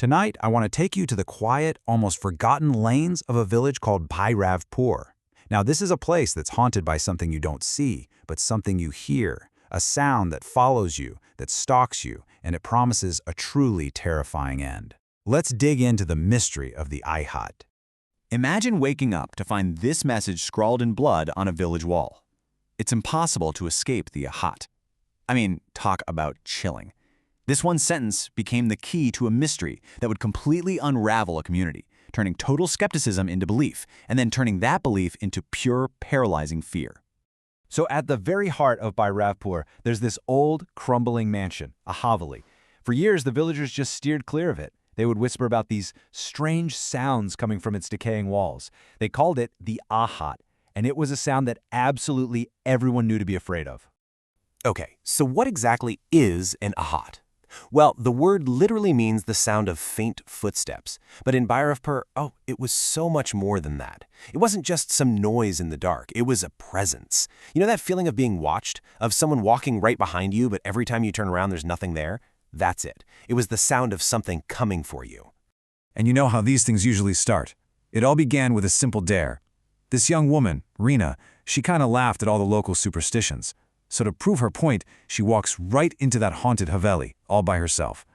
Tonight, I want to take you to the quiet, almost forgotten lanes of a village called Bhairavpur. Now, this is a place that's haunted by something you don't see, but something you hear, a sound that follows you, that stalks you, and it promises a truly terrifying end. Let's dig into the mystery of the Ihat. Imagine waking up to find this message scrawled in blood on a village wall. It's impossible to escape the Ahat. I mean, talk about chilling. This one sentence became the key to a mystery that would completely unravel a community, turning total skepticism into belief, and then turning that belief into pure, paralyzing fear. So at the very heart of Bhairavpur, there's this old, crumbling mansion, a haveli. For years, the villagers just steered clear of it. They would whisper about these strange sounds coming from its decaying walls. They called it the Ahat, and it was a sound that absolutely everyone knew to be afraid of. Okay, so what exactly is an Ahat? Well, the word literally means the sound of faint footsteps. But in Bhairavpur, it was so much more than that. It wasn't just some noise in the dark. It was a presence. You know that feeling of being watched? Of someone walking right behind you, but every time you turn around, there's nothing there? That's it. It was the sound of something coming for you. And you know how these things usually start. It all began with a simple dare. This young woman, Rena, she kind of laughed at all the local superstitions. So to prove her point, she walks right into that haunted haveli, all by herself.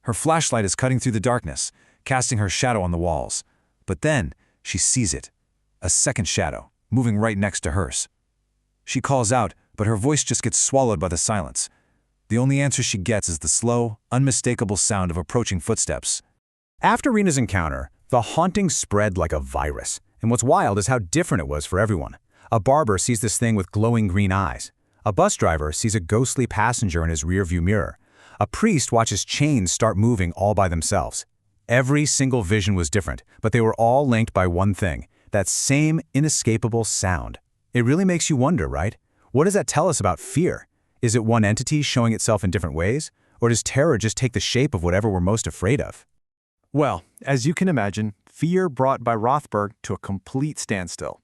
Her flashlight is cutting through the darkness, casting her shadow on the walls. But then, she sees it. A second shadow, moving right next to hers. She calls out, but her voice just gets swallowed by the silence. The only answer she gets is the slow, unmistakable sound of approaching footsteps. After Rena's encounter, the haunting spread like a virus. And what's wild is how different it was for everyone. A barber sees this thing with glowing green eyes. A bus driver sees a ghostly passenger in his rearview mirror. A priest watches chains start moving all by themselves. Every single vision was different, but they were all linked by one thing, that same inescapable sound. It really makes you wonder, right? What does that tell us about fear? Is it one entity showing itself in different ways? Or does terror just take the shape of whatever we're most afraid of? Well, as you can imagine, fear brought by Rothberg to a complete standstill.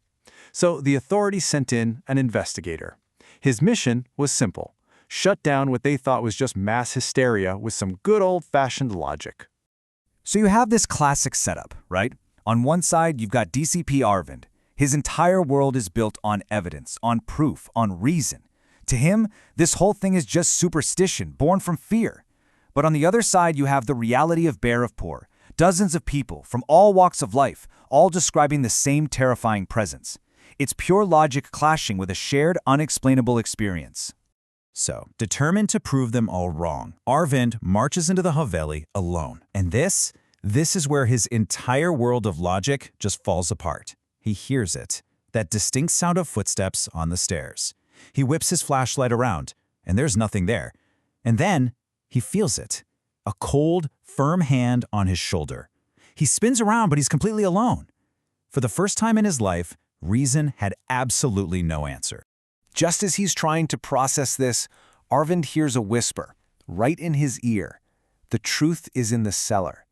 So the authorities sent in an investigator. His mission was simple: shut down what they thought was just mass hysteria with some good old-fashioned logic. So you have this classic setup, right? On one side, you've got DCP Arvind. His entire world is built on evidence, on proof, on reason. To him, this whole thing is just superstition, born from fear. But on the other side, you have the reality of Bhairavpur. Dozens of people from all walks of life, all describing the same terrifying presence. It's pure logic clashing with a shared, unexplainable experience. So, determined to prove them all wrong, Arvind marches into the haveli alone. And this is where his entire world of logic just falls apart. He hears it, that distinct sound of footsteps on the stairs. He whips his flashlight around, and there's nothing there. And then, he feels it. A cold, firm hand on his shoulder. He spins around, but he's completely alone. For the first time in his life, reason had absolutely no answer. Just as he's trying to process this, Arvind hears a whisper, right in his ear. The truth is in the cellar.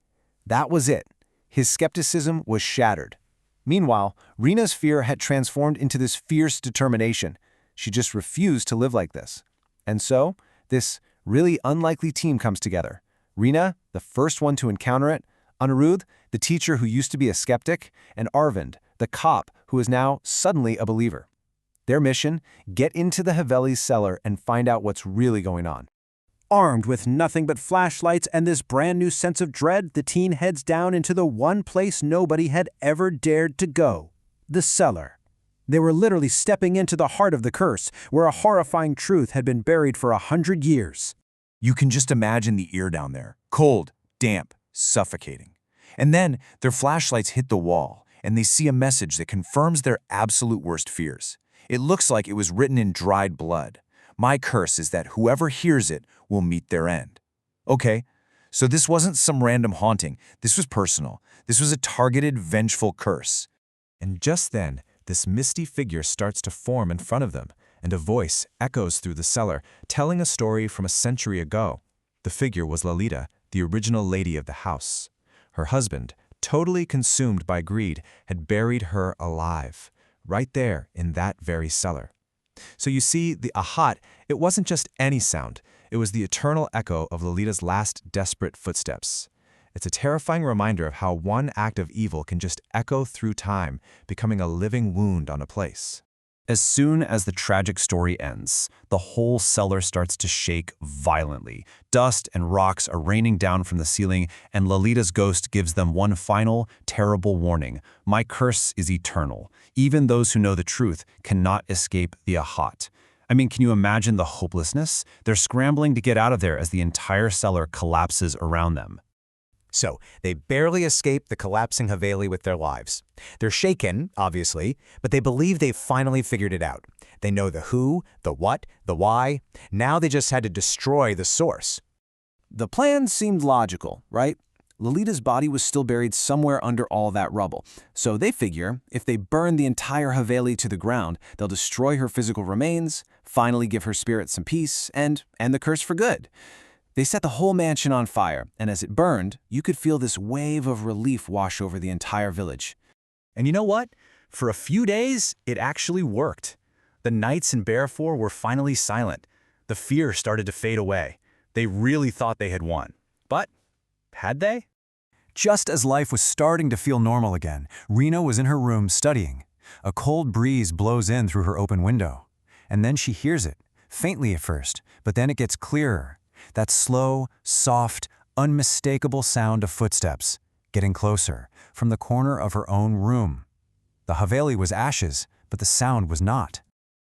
That was it. His skepticism was shattered. Meanwhile, Rena's fear had transformed into this fierce determination. She just refused to live like this. And so, this really unlikely team comes together. Rena, the first one to encounter it, Anirudh, the teacher who used to be a skeptic, and Arvind, the cop who is now suddenly a believer. Their mission, get into the haveli's cellar and find out what's really going on. Armed with nothing but flashlights and this brand new sense of dread, the teen heads down into the one place nobody had ever dared to go, the cellar. They were literally stepping into the heart of the curse, where a horrifying truth had been buried for 100 years. You can just imagine the ear down there, cold, damp, suffocating. And then their flashlights hit the wall, and they see a message that confirms their absolute worst fears. It looks like it was written in dried blood. My curse is that whoever hears it will meet their end. Okay, so this wasn't some random haunting. This was personal. This was a targeted, vengeful curse. And just then, this misty figure starts to form in front of them, and a voice echoes through the cellar, telling a story from a century ago. The figure was Lalita, the original lady of the house. Her husband, totally consumed by greed, had buried her alive, right there in that very cellar. So you see, the Ahat, it wasn't just any sound. It was the eternal echo of Lalita's last desperate footsteps. It's a terrifying reminder of how one act of evil can just echo through time, becoming a living wound on a place. As soon as the tragic story ends, the whole cellar starts to shake violently. Dust and rocks are raining down from the ceiling, and Lolita's ghost gives them one final, terrible warning. My curse is eternal. Even those who know the truth cannot escape the Ahat. I mean, can you imagine the hopelessness? They're scrambling to get out of there as the entire cellar collapses around them. So, they barely escape the collapsing Haveli with their lives. They're shaken, obviously, but they believe they've finally figured it out. They know the who, the what, the why. Now they just had to destroy the source. The plan seemed logical, right? Lolita's body was still buried somewhere under all that rubble, so they figure if they burn the entire Haveli to the ground, they'll destroy her physical remains, finally give her spirit some peace, and end the curse for good. They set the whole mansion on fire, and as it burned, you could feel this wave of relief wash over the entire village. And you know what? For a few days, it actually worked. The knights in Bearfor were finally silent. The fear started to fade away. They really thought they had won. But had they? Just as life was starting to feel normal again, Rena was in her room studying. A cold breeze blows in through her open window. And then she hears it, faintly at first, but then it gets clearer. That slow, soft, unmistakable sound of footsteps, getting closer, from the corner of her own room. The Haveli was ashes, but the sound was not.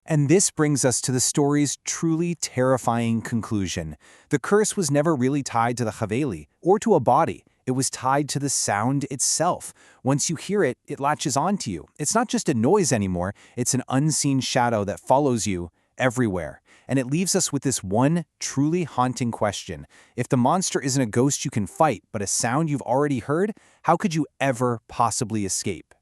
And this brings us to the story's truly terrifying conclusion. The curse was never really tied to the Haveli or to a body. It was tied to the sound itself. Once you hear it, it latches onto you. It's not just a noise anymore, it's an unseen shadow that follows you everywhere. And it leaves us with this one truly haunting question. If the monster isn't a ghost you can fight, but a sound you've already heard, how could you ever possibly escape?